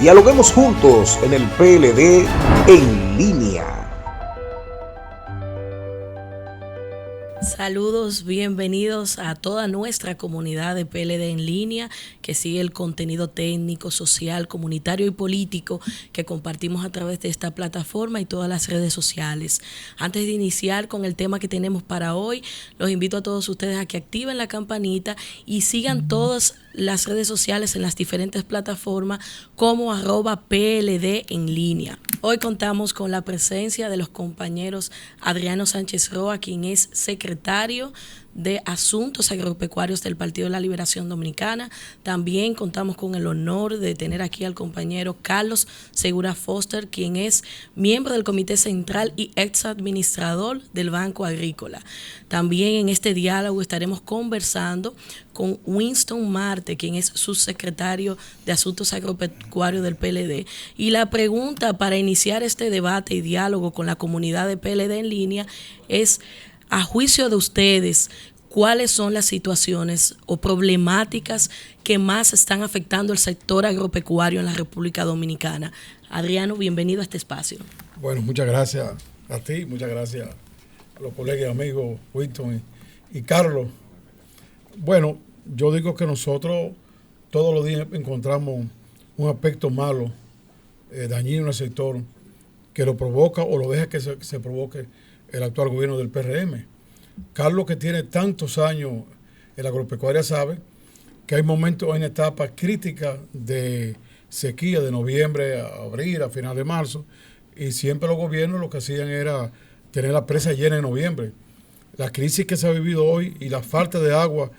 Dialoguemos juntos en el PLD en línea. Saludos, bienvenidos a toda nuestra comunidad de PLD en línea que sigue el contenido técnico, social, comunitario y político que compartimos a través de esta plataforma y todas las redes sociales. Antes de iniciar con el tema que tenemos para hoy, los invito a todos ustedes a que activen la campanita y sigan todas las redes sociales en las diferentes plataformas como @PLD en línea. Hoy contamos con la presencia de los compañeros Adriano Sánchez Roa, quien es secretario de Asuntos Agropecuarios del Partido de la Liberación Dominicana. También contamos con el honor de tener aquí al compañero Carlos Segura Foster, quien es miembro del Comité Central y ex administrador del Banco Agrícola. También en este diálogo estaremos conversando con Winston Marte, quien es subsecretario de Asuntos Agropecuarios del PLD. Y la pregunta para iniciar este debate y diálogo con la comunidad de PLD en línea es: a juicio de ustedes, ¿cuáles son las situaciones o problemáticas que más están afectando el sector agropecuario en la República Dominicana? Adriano, bienvenido a este espacio. Bueno, muchas gracias a ti, muchas gracias a los colegas y amigos Winston y Carlos. Bueno, yo digo que nosotros todos los días encontramos un aspecto malo, dañino en el sector, que lo provoca o lo deja que se provoque el actual gobierno del PRM. Carlos, que tiene tantos años en la agropecuaria, sabe que hay momentos en etapas críticas de sequía de noviembre a abril, a final de marzo, y siempre los gobiernos lo que hacían era tener la presa llena en noviembre. La crisis que se ha vivido hoy y la falta de agua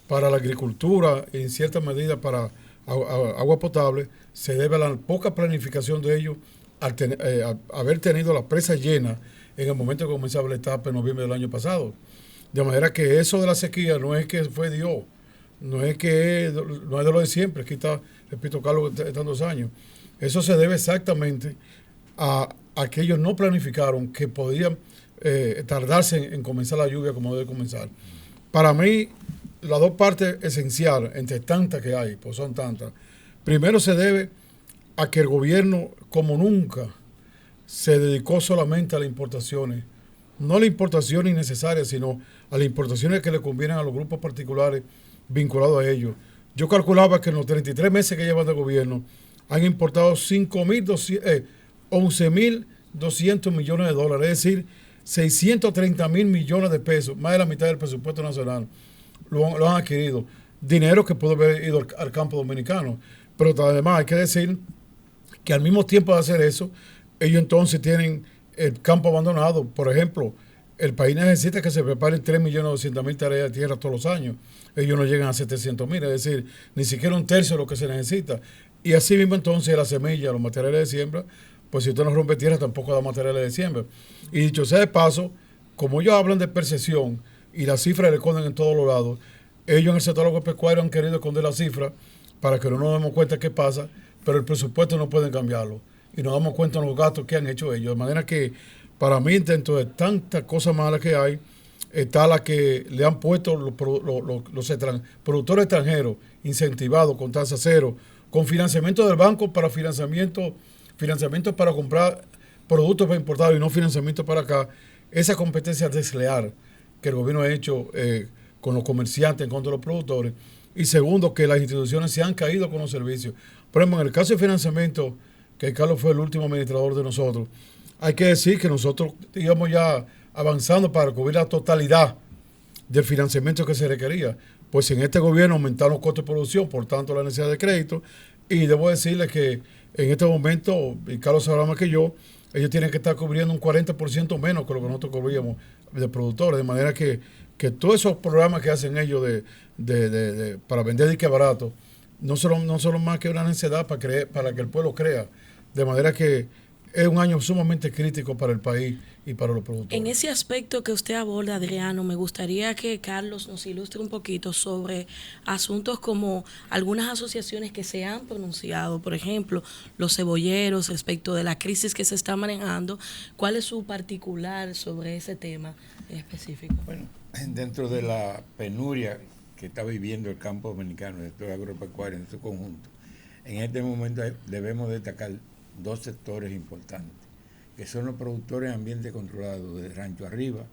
para la agricultura, en cierta medida para agua potable, se debe a la poca planificación de ellos al haber tenido la presa llena en el momento que comenzaba la etapa en noviembre del año pasado. De manera que eso de la sequía no es que fue Dios, no es de lo de siempre. Aquí está, repito, Carlos, están 2 años. Eso se debe exactamente a que ellos no planificaron que podían tardarse en comenzar la lluvia como debe comenzar. Para mí, las dos partes esenciales, entre tantas que hay, pues son tantas. Primero se debe a que el gobierno, como nunca, se dedicó solamente a las importaciones. No a las importaciones innecesarias, sino a las importaciones que le convienen a los grupos particulares vinculados a ellos. Yo calculaba que en los 33 meses que llevan de gobierno han importado 11.200 millones de dólares, es decir, 630.000 millones de pesos, más de la mitad del presupuesto nacional, lo han adquirido. Dinero que pudo haber ido al campo dominicano. Pero además hay que decir que al mismo tiempo de hacer eso, ellos entonces tienen el campo abandonado. Por ejemplo, el país necesita que se preparen 3.200.000 tareas de tierra todos los años. Ellos no llegan a 700.000, es decir, ni siquiera un tercio de lo que se necesita. Y así mismo entonces la semilla, los materiales de siembra, pues si usted no rompe tierra tampoco da materiales de siembra. Y dicho sea de paso, como ellos hablan de percepción y las cifras le esconden en todos los lados, ellos en el sector agropecuario han querido esconder las cifras para que no nos demos cuenta qué pasa, pero el presupuesto no pueden cambiarlo. Y nos damos cuenta de los gastos que han hecho ellos. De manera que, para mí, dentro de tantas cosas malas que hay, está la que le han puesto los productores extranjeros incentivados con tasa cero, con financiamiento del banco para financiamiento para comprar productos para importar y no financiamiento para acá. Esa competencia desleal que el gobierno ha hecho con los comerciantes en contra de los productores. Y segundo, que las instituciones se han caído con los servicios. Por ejemplo, en el caso de financiamiento, que Carlos fue el último administrador de nosotros, hay que decir que nosotros íbamos ya avanzando para cubrir la totalidad del financiamiento que se requería. Pues en este gobierno aumentaron los costos de producción, por tanto la necesidad de crédito, y debo decirle que en este momento, y Carlos sabrá más que yo, ellos tienen que estar cubriendo un 40% menos que lo que nosotros cubríamos de productores, de manera que todos esos programas que hacen ellos para vender disque barato, no son más que una necesidad para que el pueblo crea. De manera que es un año sumamente crítico para el país y para los productores. En ese aspecto que usted aborda, Adriano, me gustaría que Carlos nos ilustre un poquito sobre asuntos como algunas asociaciones que se han pronunciado, por ejemplo, los cebolleros, respecto de la crisis que se está manejando. ¿Cuál es su particular sobre ese tema específico? Bueno, dentro de la penuria que está viviendo el campo dominicano, el sector agropecuario en su conjunto, En este momento debemos destacar dos sectores importantes, que son los productores en ambiente controlado de rancho arriba,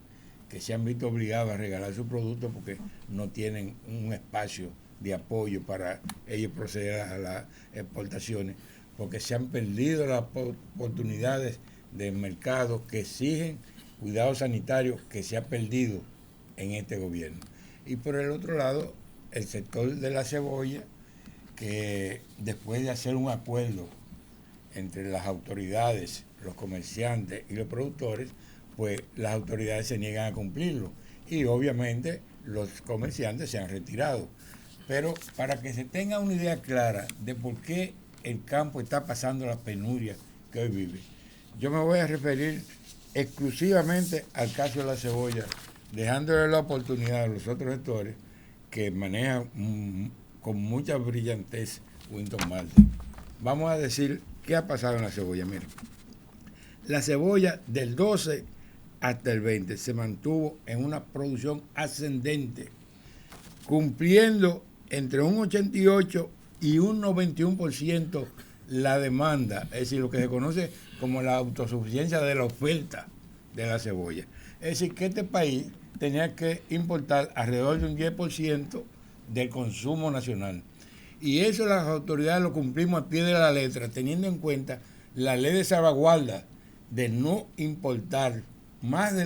que se han visto obligados a regalar sus productos porque no tienen un espacio de apoyo para ellos proceder a las exportaciones, porque se han perdido las oportunidades de mercado que exigen cuidado sanitario que se ha perdido en este gobierno. Y por el otro lado, el sector de la cebolla, que después de hacer un acuerdo entre las autoridades, los comerciantes y los productores, pues las autoridades se niegan a cumplirlo. Y obviamente los comerciantes se han retirado. Pero para que se tenga una idea clara de por qué el campo está pasando las penurias que hoy vive, yo me voy a referir exclusivamente al caso de la cebolla, dejándole la oportunidad a los otros sectores que manejan con mucha brillantez Winton Martin. Vamos a decir qué ha pasado en la cebolla. Miren, la cebolla del 12 hasta el 20 se mantuvo en una producción ascendente, cumpliendo entre un 88 y un 91% la demanda, es decir, lo que se conoce como la autosuficiencia de la oferta de la cebolla. Es decir, que este país tenía que importar alrededor de un 10% del consumo nacional. Y eso las autoridades lo cumplimos a pie de la letra, teniendo en cuenta la ley de salvaguarda de no importar más de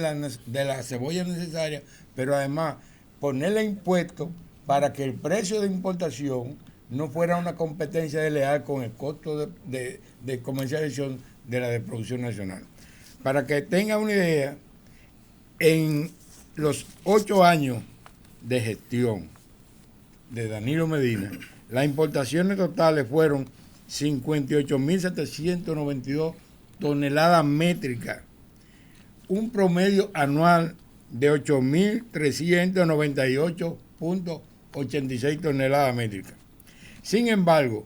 la cebolla necesaria, pero además ponerle impuestos para que el precio de importación no fuera una competencia desleal con el costo de comercialización de la de producción nacional. Para que tenga una idea, en los 8 años de gestión de Danilo Medina, las importaciones totales fueron 58.792 toneladas métricas, un promedio anual de 8.398.86 toneladas métricas. Sin embargo,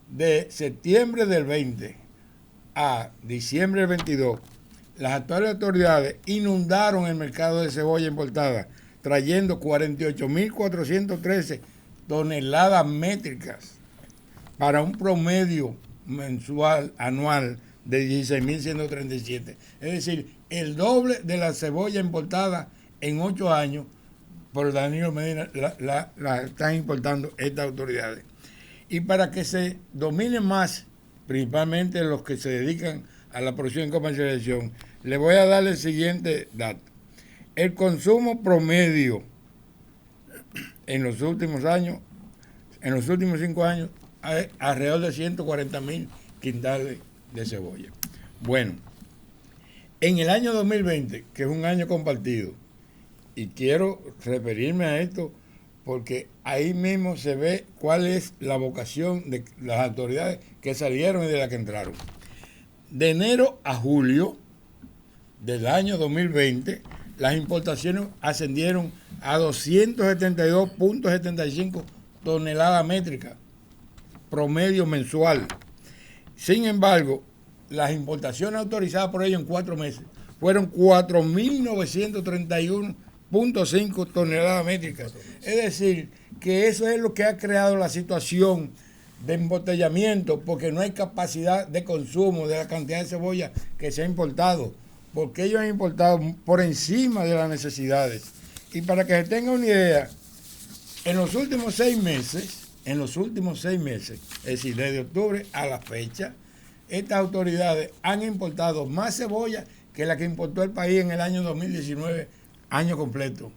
de septiembre del 20 a diciembre del 22, las actuales autoridades inundaron el mercado de cebolla importada, trayendo 48.413 toneladas métricas para un promedio mensual anual de 16.137. Es decir, el doble de la cebolla importada en 8 años por Danilo Medina la están importando estas autoridades. Y para que se domine más, principalmente los que se dedican a la producción y comercialización, le voy a dar el siguiente dato. El consumo promedio en los últimos años, en los últimos 5 años, hay alrededor de 140.000 quintales de cebolla. Bueno, en el año 2020, que es un año compartido, y quiero referirme a esto porque ahí mismo se ve cuál es la vocación de las autoridades que salieron y de las que entraron. De enero a julio del año 2020, las importaciones ascendieron a 272.75 toneladas métricas, promedio mensual. Sin embargo, las importaciones autorizadas por ellos en 4 meses fueron 4.931.5 toneladas métricas. Es decir, que eso es lo que ha creado la situación de embotellamiento, porque no hay capacidad de consumo de la cantidad de cebolla que se ha importado, porque ellos han importado por encima de las necesidades. Y para que se tenga una idea, en los últimos 6 meses, es decir, desde octubre a la fecha, estas autoridades han importado más cebolla que la que importó el país en el año 2019, año completo.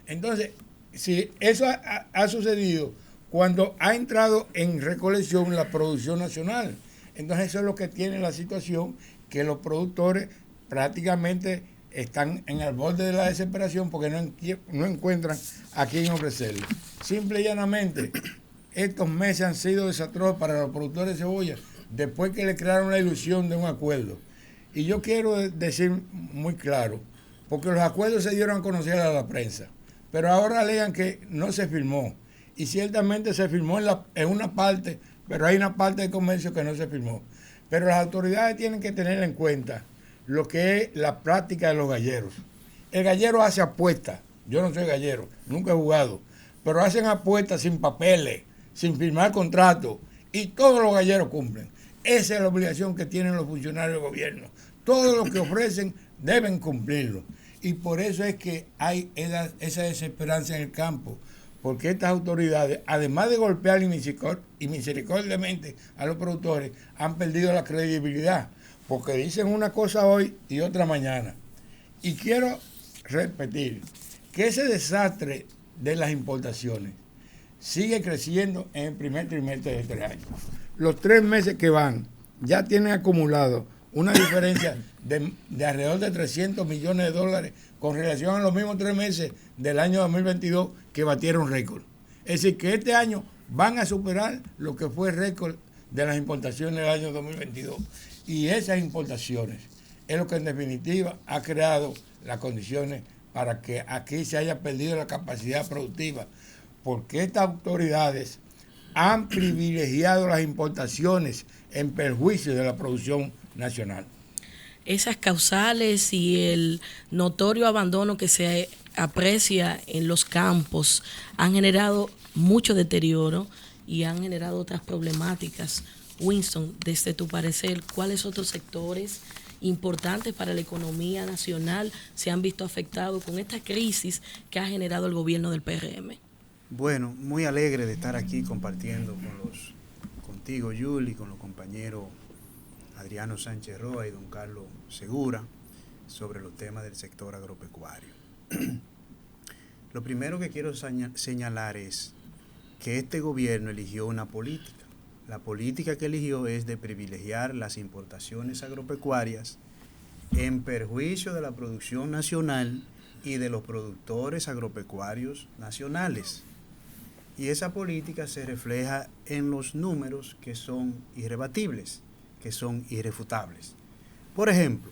Entonces, si eso ha sucedido cuando ha entrado en recolección la producción nacional, entonces eso es lo que tiene la situación, que los productores prácticamente están en el borde de la desesperación porque no encuentran a quién ofrecerle. Simple y llanamente, estos meses han sido desastrosos para los productores de cebolla después que le crearon la ilusión de un acuerdo. Y yo quiero decir muy claro, porque los acuerdos se dieron a conocer a la prensa, pero ahora alegan que no se firmó. Y ciertamente se firmó en una parte, pero hay una parte de comercio que no se firmó. Pero las autoridades tienen que tener en cuenta lo que es la práctica de los galleros. El gallero hace apuestas. Yo no soy gallero, nunca he jugado, pero hacen apuestas sin papeles, sin firmar contrato, y todos los galleros cumplen. Esa es la obligación que tienen los funcionarios del gobierno. Todo lo que ofrecen deben cumplirlo. Y por eso es que hay esa desesperanza en el campo, porque estas autoridades, además de golpear misericordiamente a los productores, han perdido la credibilidad, porque dicen una cosa hoy y otra mañana. Y quiero repetir que ese desastre de las importaciones sigue creciendo en el primer trimestre de este año. Los 3 meses que van ya tienen acumulado una diferencia de alrededor de 300 millones de dólares con relación a los mismos 3 meses del año 2022 que batieron récord. Es decir, que este año van a superar lo que fue el récord de las importaciones del año 2022. Y esas importaciones es lo que en definitiva ha creado las condiciones para que aquí se haya perdido la capacidad productiva, porque estas autoridades han privilegiado las importaciones en perjuicio de la producción nacional. Esas causales y el notorio abandono que se aprecia en los campos han generado mucho deterioro y han generado otras problemáticas. Winston, desde tu parecer, ¿cuáles otros sectores importantes para la economía nacional se han visto afectados con esta crisis que ha generado el gobierno del PRM? Bueno, muy alegre de estar aquí compartiendo contigo, Yuli, con los compañeros Adriano Sánchez Roa y don Carlos Segura sobre los temas del sector agropecuario. Lo primero que quiero señalar es que este gobierno eligió una política. La política que eligió es de privilegiar las importaciones agropecuarias en perjuicio de la producción nacional y de los productores agropecuarios nacionales. Y esa política se refleja en los números que son irrebatibles, que son irrefutables. Por ejemplo,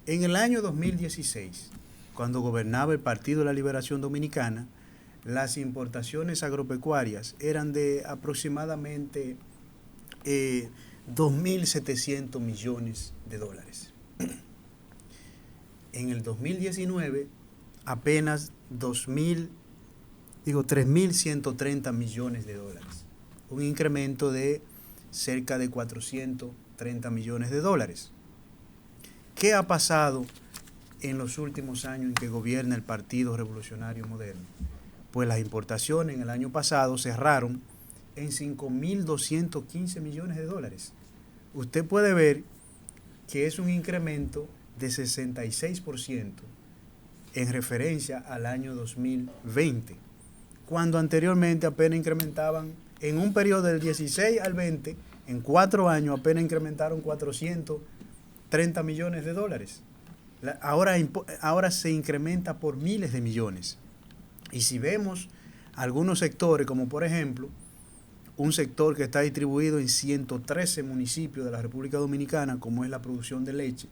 en el año 2016, cuando gobernaba el Partido de la Liberación Dominicana, las importaciones agropecuarias eran de aproximadamente 2.700 millones de dólares. En el 2019, apenas 3.130 millones de dólares. Un incremento de cerca de 430 millones de dólares. ¿Qué ha pasado en los últimos años en que gobierna el Partido Revolucionario Moderno? Pues las importaciones en el año pasado cerraron en 5.215 millones de dólares. Usted puede ver que es un incremento de 66% en referencia al año 2020, cuando anteriormente apenas incrementaban, en un periodo del 16 al 20, en 4 años apenas incrementaron 430 millones de dólares. Ahora se incrementa por miles de millones. Y si vemos algunos sectores, como por ejemplo, un sector que está distribuido en 113 municipios de la República Dominicana, como es la producción de leche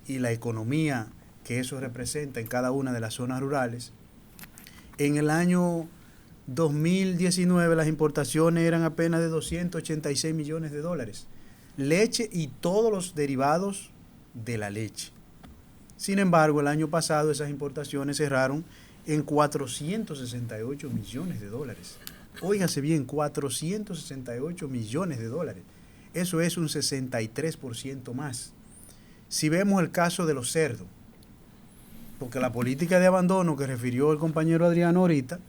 y la economía que eso representa en cada una de las zonas rurales, en el año 2019 las importaciones eran apenas de 286 millones de dólares. Leche y todos los derivados de la leche. Sin embargo, el año pasado esas importaciones cerraron en 468 millones de dólares. Óigase bien, 468 millones de dólares. Eso es un 63% más. Si vemos el caso de los cerdos, porque la política de abandono que refirió el compañero Adriano ahorita,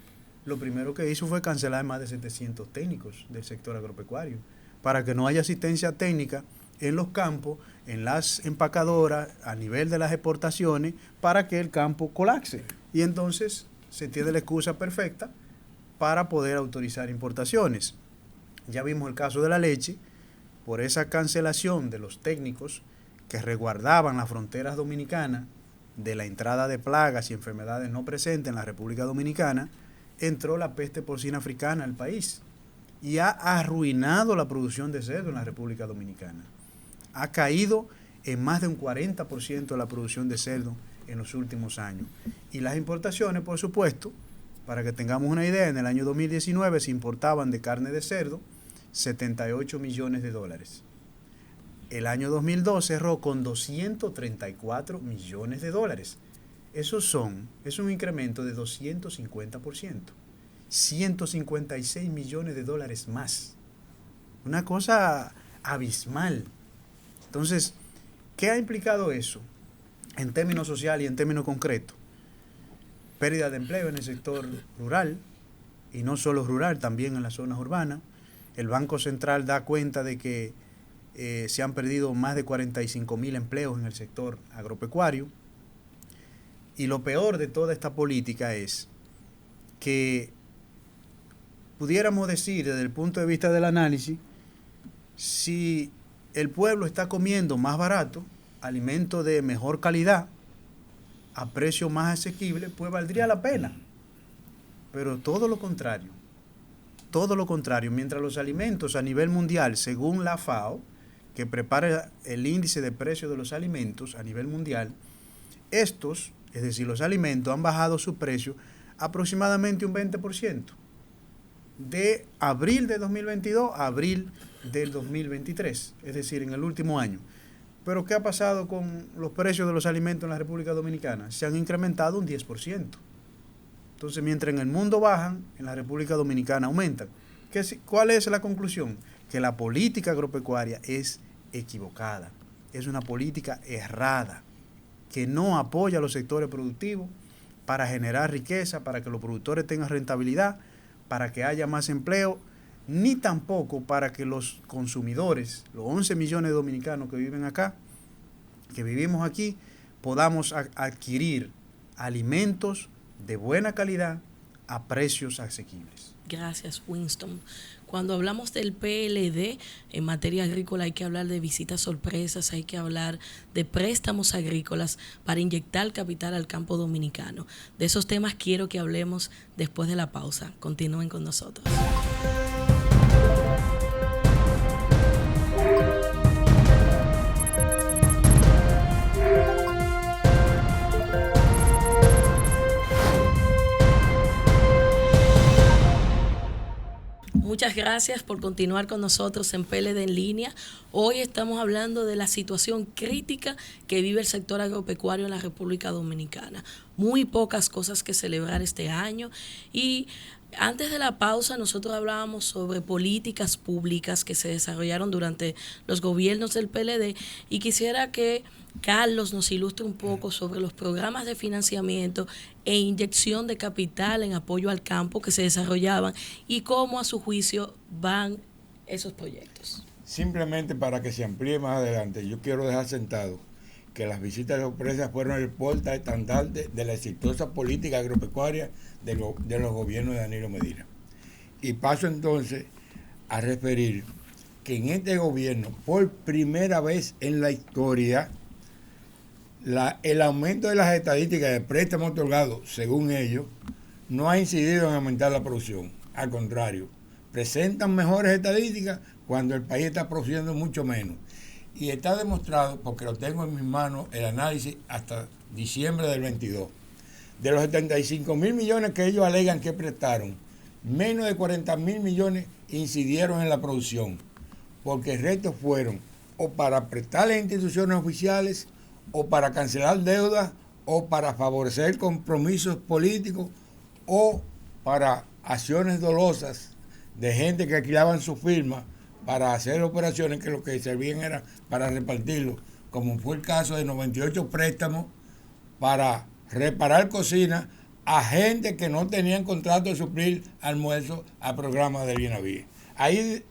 lo primero que hizo fue cancelar más de 700 técnicos del sector agropecuario, para que no haya asistencia técnica en los campos, en las empacadoras, a nivel de las exportaciones, para que el campo colapse. Y entonces se tiene la excusa perfecta para poder autorizar importaciones. Ya vimos el caso de la leche, por esa cancelación de los técnicos que resguardaban las fronteras dominicanas de la entrada de plagas y enfermedades no presentes en la República Dominicana, entró la peste porcina africana al país y ha arruinado la producción de cerdo en la República Dominicana. Ha caído en más de un 40% la producción de cerdo en los últimos años. Y las importaciones, por supuesto, para que tengamos una idea, en el año 2019 se importaban de carne de cerdo 78 millones de dólares. El año 2002 cerró con 234 millones de dólares. Es un incremento de 250%. 156 millones de dólares más. Una cosa abismal. Entonces, ¿qué ha implicado eso en términos sociales y en términos concretos? Pérdida de empleo en el sector rural, y no solo rural, también en las zonas urbanas. El Banco Central da cuenta de que se han perdido más de 45.000 empleos en el sector agropecuario. Y lo peor de toda esta política es que pudiéramos decir desde el punto de vista del análisis, si el pueblo está comiendo más barato, alimentos de mejor calidad, a precio más asequible, pues valdría la pena. Pero todo lo contrario, mientras los alimentos a nivel mundial, según la FAO, que prepara el índice de precios de los alimentos a nivel mundial, estos, es decir, los alimentos han bajado su precio aproximadamente un 20%, de abril de 2022 a abril del 2023, es decir, en el último año. Pero ¿qué ha pasado con los precios de los alimentos en la República Dominicana? Se han incrementado un 10%. Entonces, mientras en el mundo bajan, en la República Dominicana aumentan. ¿Cuál es la conclusión? Que la política agropecuaria es equivocada, es una política errada, que no apoya a los sectores productivos para generar riqueza, para que los productores tengan rentabilidad, para que haya más empleo, ni tampoco para que los consumidores, los 11 millones de dominicanos que viven acá, que vivimos aquí, podamos adquirir alimentos de buena calidad a precios asequibles. Gracias, Winston. Cuando hablamos del PLD en materia agrícola hay que hablar de visitas sorpresas, hay que hablar de préstamos agrícolas para inyectar capital al campo dominicano. De esos temas quiero que hablemos después de la pausa. Continúen con nosotros. Muchas gracias por continuar con nosotros en PLD en línea. Hoy estamos hablando de la situación crítica que vive el sector agropecuario en la República Dominicana. Muy pocas cosas que celebrar este año y antes de la pausa nosotros hablábamos sobre políticas públicas que se desarrollaron durante los gobiernos del PLD y quisiera que Carlos nos ilustre un poco sobre los programas de financiamiento e inyección de capital en apoyo al campo que se desarrollaban y cómo a su juicio van esos proyectos. Simplemente para que se amplíe más adelante, yo quiero dejar sentado que las visitas de sorpresa fueron el portaestandarte de la exitosa política agropecuaria de los gobiernos de Danilo Medina. Y paso entonces a referir que en este gobierno, por primera vez en la historia, el aumento de las estadísticas de préstamos otorgados, según ellos, no ha incidido en aumentar la producción. Al contrario, presentan mejores estadísticas cuando el país está produciendo mucho menos. Y está demostrado, porque lo tengo en mis manos, el análisis hasta diciembre del 22. De los 75.000 millones que ellos alegan que prestaron, menos de 40.000 millones incidieron en la producción, porque el resto fueron o para prestarle a instituciones oficiales, o para cancelar deudas, o para favorecer compromisos políticos, o para acciones dolosas de gente que alquilaban su firma para hacer operaciones que lo que servían era para repartirlo, como fue el caso de 98 préstamos para reparar cocinas a gente que no tenían contrato de suplir almuerzo a programas del INAVIE. Ahí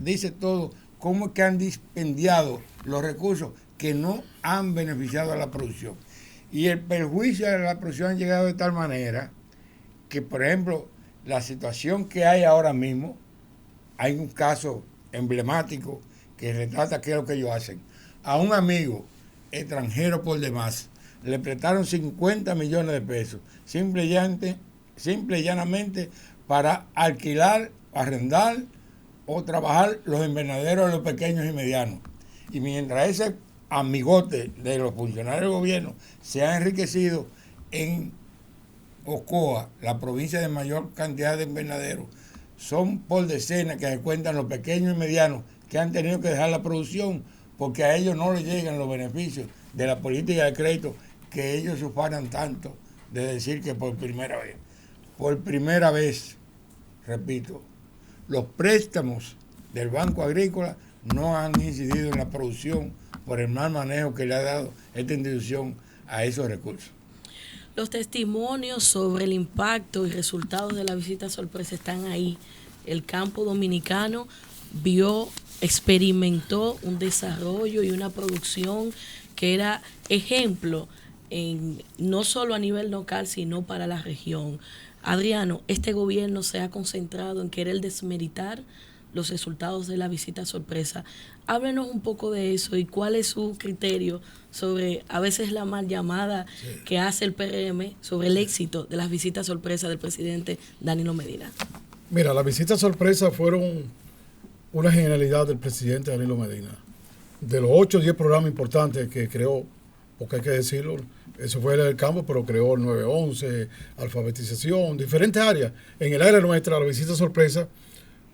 dice todo cómo es que han dispendiado los recursos que no han beneficiado a la producción. Y el perjuicio de la producción ha llegado de tal manera que, por ejemplo, la situación que hay ahora mismo, hay un caso emblemático que retrata qué es lo que ellos hacen. A un amigo extranjero por demás le prestaron 50 millones de pesos, simple y llanamente para alquilar, arrendar o trabajar los invernaderos de los pequeños y medianos. Y mientras ese amigote de los funcionarios del gobierno se ha enriquecido en Ocoa, la provincia de mayor cantidad de invernaderos, son por decenas que se cuentan los pequeños y medianos que han tenido que dejar la producción porque a ellos no les llegan los beneficios de la política de crédito que ellos ufanan tanto de decir que por primera vez, repito, los préstamos del Banco Agrícola no han incidido en la producción por el mal manejo que le ha dado esta institución a esos recursos. Los testimonios sobre el impacto y resultados de la visita sorpresa están ahí. El campo dominicano experimentó un desarrollo y una producción que era ejemplo no solo a nivel local, sino para la región. Adriano, este gobierno se ha concentrado en querer desmeritar los resultados de la visita sorpresa. Háblenos un poco de eso y cuál es su criterio sobre a veces la mal llamada que hace el PRM sobre el éxito de las visitas sorpresa del presidente Danilo Medina. Mira, las visitas sorpresa fueron una genialidad del presidente Danilo Medina. De los 8 o 10 programas importantes que creó, porque hay que decirlo, eso fue el campo, pero creó el 911, alfabetización, diferentes áreas. En el área nuestra, la visita sorpresa,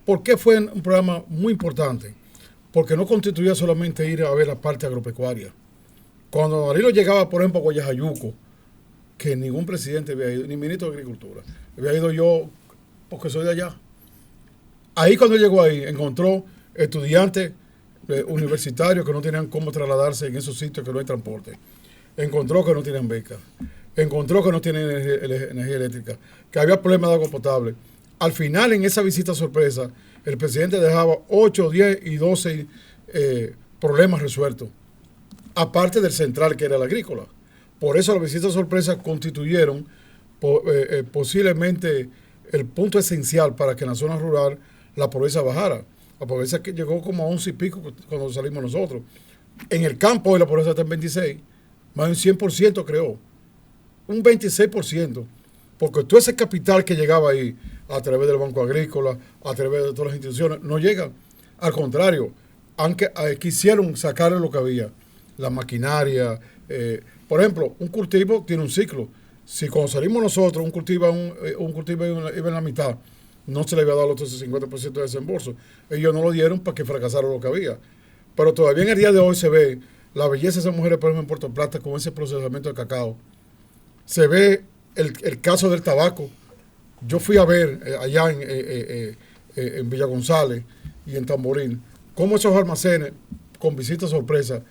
¿por qué fue un programa muy importante? Porque no constituía solamente ir a ver la parte agropecuaria. Cuando Danilo llegaba, por ejemplo, a Guayajayuco, que ningún presidente había ido, ni ministro de Agricultura, había ido yo porque soy de allá. Ahí cuando llegó ahí, encontró estudiantes universitarios que no tenían cómo trasladarse en esos sitios que no hay transporte. Encontró que no tienen becas. Encontró que no tienen energía eléctrica, que había problemas de agua potable. Al final, en esa visita sorpresa, el presidente dejaba 8, 10 y 12 problemas resueltos, aparte del central que era el agrícola. Por eso las visitas sorpresa constituyeron posiblemente el punto esencial para que en la zona rural la pobreza bajara. La pobreza que llegó como a 11 y pico cuando salimos nosotros. En el campo hoy la pobreza está en 26, más de un 100% creó, un 26%, porque todo ese capital que llegaba ahí a través del Banco Agrícola, a través de todas las instituciones, no llega. Al contrario, aunque quisieron sacarle lo que había, la maquinaria. Por ejemplo, un cultivo tiene un ciclo. Si cuando salimos nosotros, un cultivo iba en la mitad, no se le había dado el otro 50% de desembolso. Ellos no lo dieron para que fracasara lo que había. Pero todavía en el día de hoy se ve la belleza de esas mujeres, por ejemplo, en Puerto Plata, con ese procesamiento de cacao. Se ve el caso del tabaco. Yo fui a ver allá en Villa González y en Tamboril, cómo esos almacenes, con visitas sorpresa,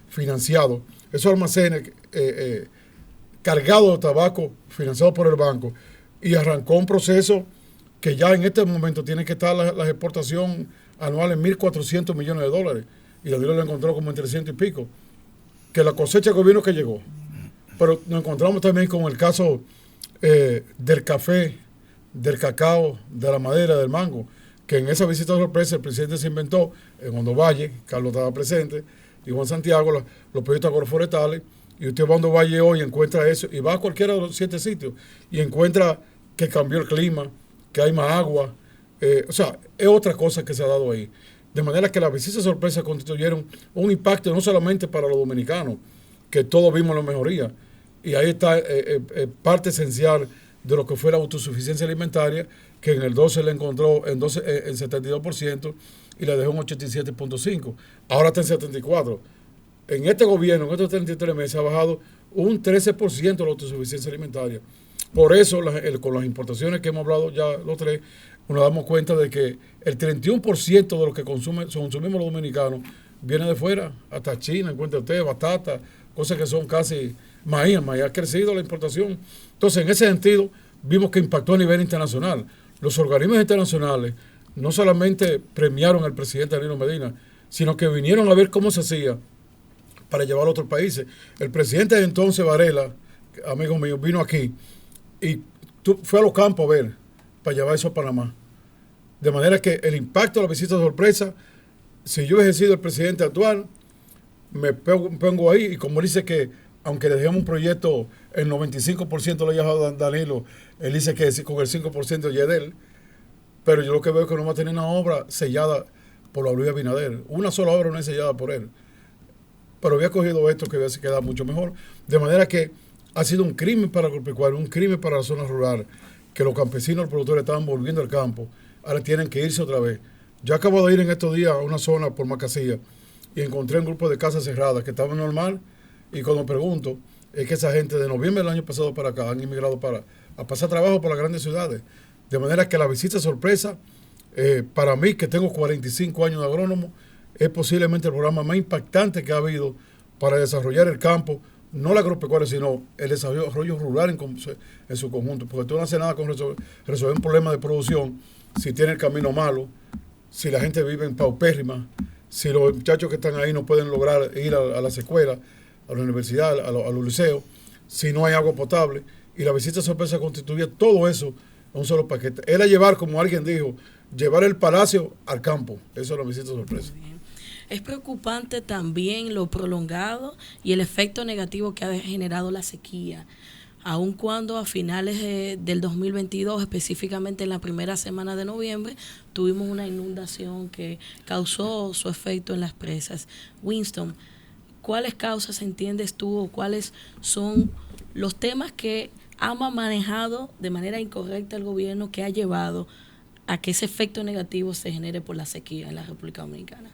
financiados, esos almacenes cargados de tabaco, financiados por el banco, y arrancó un proceso que ya en este momento tiene que estar la exportación anual en 1.400 millones de dólares, y Danilo lo encontró como en 300 y pico, que la cosecha del gobierno que llegó. Pero nos encontramos también con el caso del café, del cacao, de la madera, del mango, que en esa visita sorpresa el presidente se inventó en Hondo Valle, Carlos estaba presente, y Juan Santiago, los proyectos agroforestales, y usted va a Hondo Valle hoy y encuentra eso, y va a cualquiera de los 7 sitios, y encuentra que cambió el clima, que hay más agua, o sea, es otra cosa que se ha dado ahí. De manera que las visitas sorpresa constituyeron un impacto no solamente para los dominicanos, que todos vimos la mejoría, y ahí está parte esencial de lo que fue la autosuficiencia alimentaria, que en el 12 le encontró en 72% y le dejó en 87.5%. Ahora está en 74%. En este gobierno, en estos 33 meses, ha bajado un 13% la autosuficiencia alimentaria. Por eso, con las importaciones que hemos hablado ya los tres, nos damos cuenta de que el 31% de lo que consumimos los dominicanos viene de fuera, hasta China, encuentra usted, batata, cosas que son casi maíz ha crecido la importación. Entonces, en ese sentido, vimos que impactó a nivel internacional. Los organismos internacionales no solamente premiaron al presidente Danilo Medina, sino que vinieron a ver cómo se hacía para llevarlo a otros países. El presidente de entonces, Varela, amigo mío, vino aquí y fue a los campos a ver, para llevar eso a Panamá. De manera que el impacto de la visita sorpresa, si yo hubiese sido el presidente actual, me pongo ahí, y como dice que, aunque le dejemos un proyecto, el 95% lo ha dejado Danilo, él dice que con el 5% ya es de él, pero yo lo que veo es que no va a tener una obra sellada por la Luis Abinader. Una sola obra no es sellada por él. Pero había cogido esto que hubiese quedado mucho mejor. De manera que ha sido un crimen para el agropecuario, un crimen para la zona rural, que los campesinos, los productores estaban volviendo al campo, ahora tienen que irse otra vez. Yo acabo de ir en estos días a una zona por Macasía y encontré un grupo de casas cerradas que estaban normal, y cuando pregunto, es que esa gente de noviembre del año pasado para acá han inmigrado a pasar trabajo por las grandes ciudades. De manera que la visita sorpresa Para mí, que tengo 45 años de agrónomo, es posiblemente el programa más impactante que ha habido para desarrollar el campo, no la agropecuaria, sino el desarrollo rural en su conjunto. Porque tú no haces nada con resolver un problema de producción si tiene el camino malo, si la gente vive en paupérrima, si los muchachos que están ahí no pueden lograr ir a las escuelas, a la universidad, a los liceos, si no hay agua potable. Y la visita sorpresa constituye todo eso en un solo paquete. Era llevar, como alguien dijo, llevar el palacio al campo. Eso es la visita sorpresa. Es preocupante también lo prolongado y el efecto negativo que ha generado la sequía, aun cuando a finales del 2022, específicamente en la primera semana de noviembre, tuvimos una inundación que causó su efecto en las presas. Winston, ¿cuáles causas entiendes tú o cuáles son los temas que ha manejado de manera incorrecta el gobierno que ha llevado a que ese efecto negativo se genere por la sequía en la República Dominicana?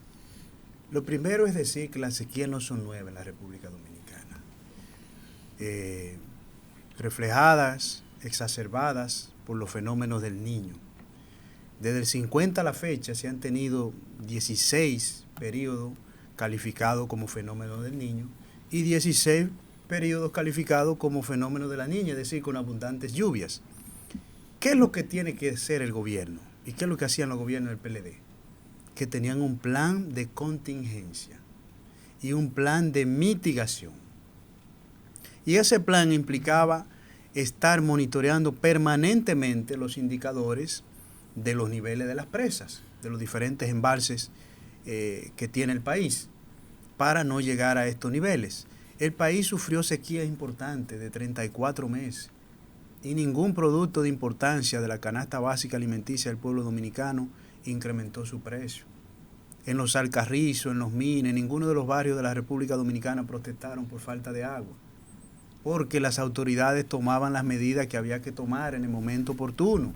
Lo primero es decir que las sequías no son nuevas en la República Dominicana. Reflejadas, exacerbadas por los fenómenos del Niño. Desde el 50 a la fecha se han tenido 16 periodos calificados como fenómeno del Niño y 16 periodos calificados como fenómeno de la Niña, es decir, con abundantes lluvias. ¿Qué es lo que tiene que hacer el gobierno? ¿Y qué es lo que hacían los gobiernos del PLD? Que tenían un plan de contingencia y un plan de mitigación. Y ese plan implicaba estar monitoreando permanentemente los indicadores de los niveles de las presas, de los diferentes embalses que tiene el país, para no llegar a estos niveles. El país sufrió sequías importantes de 34 meses y ningún producto de importancia de la canasta básica alimenticia del pueblo dominicano incrementó su precio. En los Alcarrizos, en los Mines, ninguno de los barrios de la República Dominicana protestaron por falta de agua, porque las autoridades tomaban las medidas que había que tomar en el momento oportuno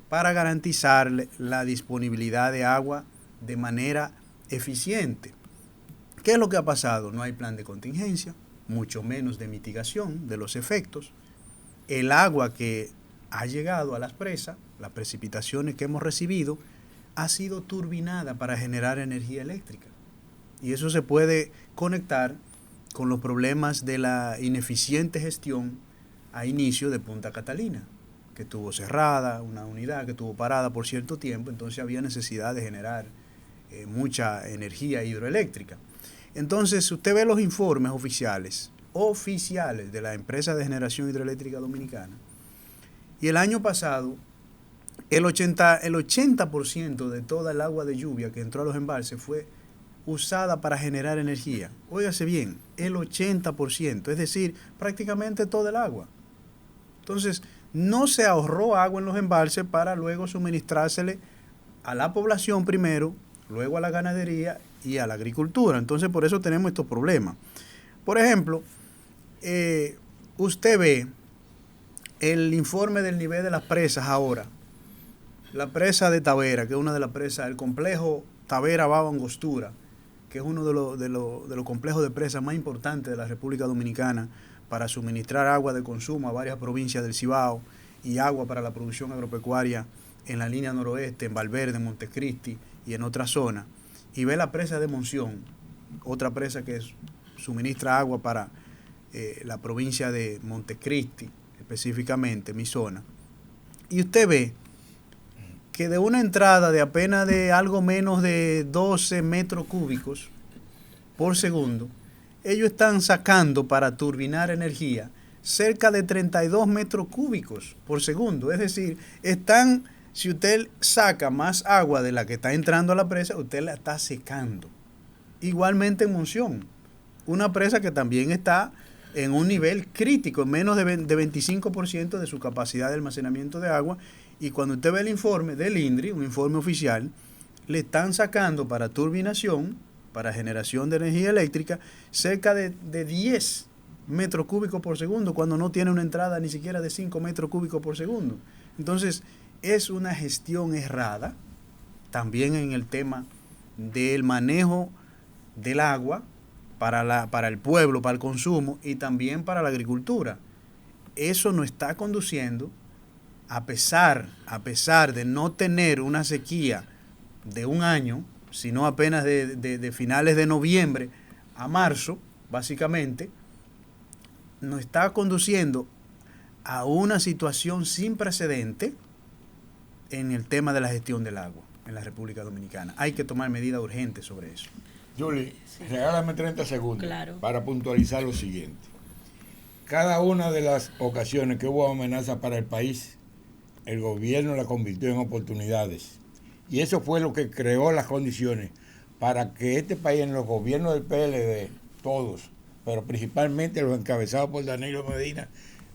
para garantizar la disponibilidad de agua de manera eficiente. ¿Qué es lo que ha pasado? No hay plan de contingencia, mucho menos de mitigación de los efectos. El agua que ha llegado a las presas, las precipitaciones que hemos recibido, ha sido turbinada para generar energía eléctrica. Y eso se puede conectar con los problemas de la ineficiente gestión a inicio de Punta Catalina, que estuvo cerrada, una unidad que estuvo parada por cierto tiempo, entonces había necesidad de generar mucha energía hidroeléctrica. Entonces, usted ve los informes oficiales de la empresa de generación hidroeléctrica dominicana, y el año pasado el 80% de toda el agua de lluvia que entró a los embalses fue usada para generar energía. Óigase bien, el 80%, es decir, prácticamente todo el agua. Entonces, no se ahorró agua en los embalses para luego suministrársele a la población primero, luego a la ganadería y a la agricultura. Entonces, por eso tenemos estos problemas. Por ejemplo, usted ve el informe del nivel de las presas ahora. La presa de Tavera, que es una de las presas, el complejo Tavera-Baba Angostura, que es uno de los complejos de presas más importantes de la República Dominicana para suministrar agua de consumo a varias provincias del Cibao y agua para la producción agropecuaria en la línea noroeste, en Valverde, en Montecristi y en otras zonas. Y ve la presa de Monción, otra presa que suministra agua para la provincia de Montecristi, específicamente mi zona. Y usted ve que de una entrada de apenas de algo menos de 12 metros cúbicos por segundo, ellos están sacando para turbinar energía cerca de 32 metros cúbicos por segundo. Es decir, si usted saca más agua de la que está entrando a la presa, usted la está secando. Igualmente en Monción, una presa que también está en un nivel crítico, menos de 25% de su capacidad de almacenamiento de agua. Y cuando usted ve el informe del INDRI, un informe oficial, le están sacando para turbinación, para generación de energía eléctrica, cerca de 10 metros cúbicos por segundo, cuando no tiene una entrada ni siquiera de 5 metros cúbicos por segundo. Entonces, es una gestión errada, también en el tema del manejo del agua para el pueblo, para el consumo y también para la agricultura. Eso nos está conduciendo a pesar de no tener una sequía de un año, sino apenas de finales de noviembre a marzo, básicamente, nos está conduciendo a una situación sin precedente en el tema de la gestión del agua en la República Dominicana. Hay que tomar medidas urgentes sobre eso. Julie, regálame 30 segundos Claro. para puntualizar lo siguiente. Cada una de las ocasiones que hubo amenazas para el país, el gobierno la convirtió en oportunidades. Y eso fue lo que creó las condiciones para que este país, en los gobiernos del PLD, todos, pero principalmente los encabezados por Danilo Medina,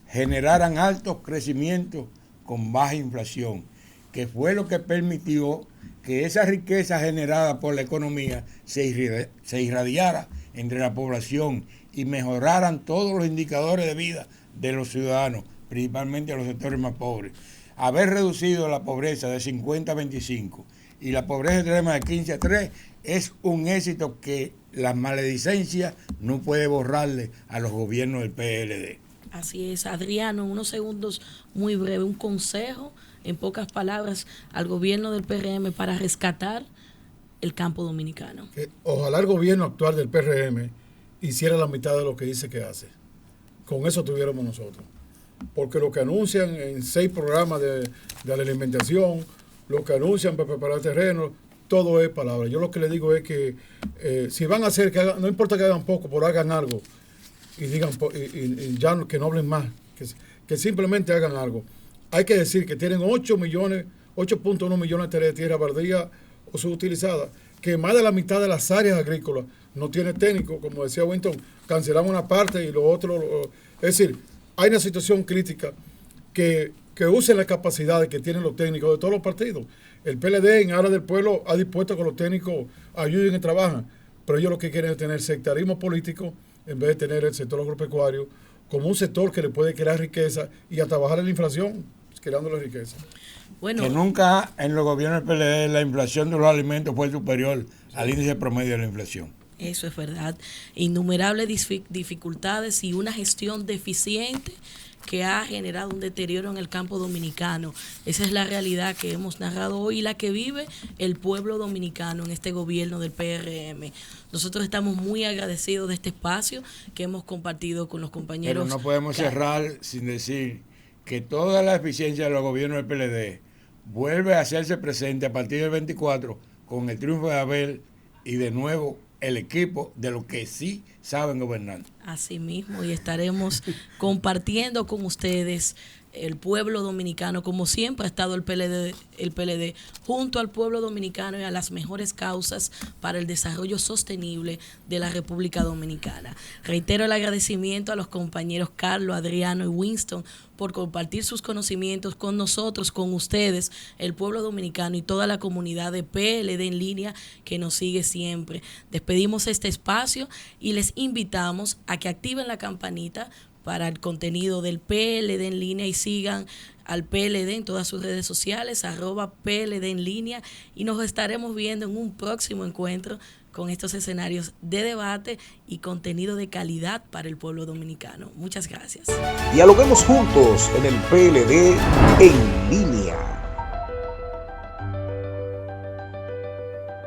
generaran altos crecimientos con baja inflación, que fue lo que permitió que esa riqueza generada por la economía se irradiara entre la población y mejoraran todos los indicadores de vida de los ciudadanos, principalmente a los sectores más pobres. Haber reducido la pobreza de 50 a 25 y la pobreza extrema de 15 a 3 es un éxito que la maledicencia no puede borrarle a los gobiernos del PLD. Así es, Adriano, en unos segundos muy breve, un consejo, en pocas palabras, al gobierno del PRM para rescatar el campo dominicano. Ojalá el gobierno actual del PRM hiciera la mitad de lo que dice que hace. Con eso tuviéramos nosotros. Porque lo que anuncian en 6 programas de la alimentación, lo que anuncian para preparar terreno, todo es palabra. Yo lo que le digo es que si van a hacer, no importa que hagan poco, pero hagan algo. Y digan y ya que no hablen más, que simplemente hagan algo. Hay que decir que tienen 8.1 millones de tierra baldía o subutilizadas, que más de la mitad de las áreas agrícolas no tiene técnico, como decía Winton, cancelamos una parte y lo otro. Es decir, hay una situación crítica que usen las capacidades que tienen los técnicos de todos los partidos. El PLD en aras del pueblo ha dispuesto a que los técnicos ayuden y trabajan, pero ellos lo que quieren es tener sectarismo político en vez de tener el sector agropecuario como un sector que le puede crear riqueza y hasta bajar la inflación, creando la riqueza. Bueno, Que nunca en los gobiernos del PLD la inflación de los alimentos fue superior al índice promedio de la inflación. eso es verdad. Innumerables dificultades y una gestión deficiente que ha generado un deterioro en el campo dominicano. Esa es la realidad que hemos narrado hoy y la que vive el pueblo dominicano en este gobierno del PRM. Nosotros estamos muy agradecidos de este espacio que hemos compartido con los compañeros. Pero no podemos cerrar sin decir que toda la eficiencia de los gobiernos del PLD vuelve a hacerse presente a partir del 24 con el triunfo de Abel y de nuevo el equipo de los que sí saben gobernar. Así mismo, y estaremos compartiendo con ustedes el pueblo dominicano, como siempre ha estado el PLD junto al pueblo dominicano y a las mejores causas para el desarrollo sostenible de la República Dominicana. Reitero el agradecimiento a los compañeros Carlos, Adriano y Winston por compartir sus conocimientos con nosotros, con ustedes, el pueblo dominicano y toda la comunidad de PLD en línea que nos sigue siempre. Despedimos este espacio y les invitamos a que activen la campanita para el contenido del PLD en línea y sigan al PLD en todas sus redes sociales, @PLD en línea, y nos estaremos viendo en un próximo encuentro con estos escenarios de debate y contenido de calidad para el pueblo dominicano. Muchas gracias. Dialoguemos juntos en el PLD en línea.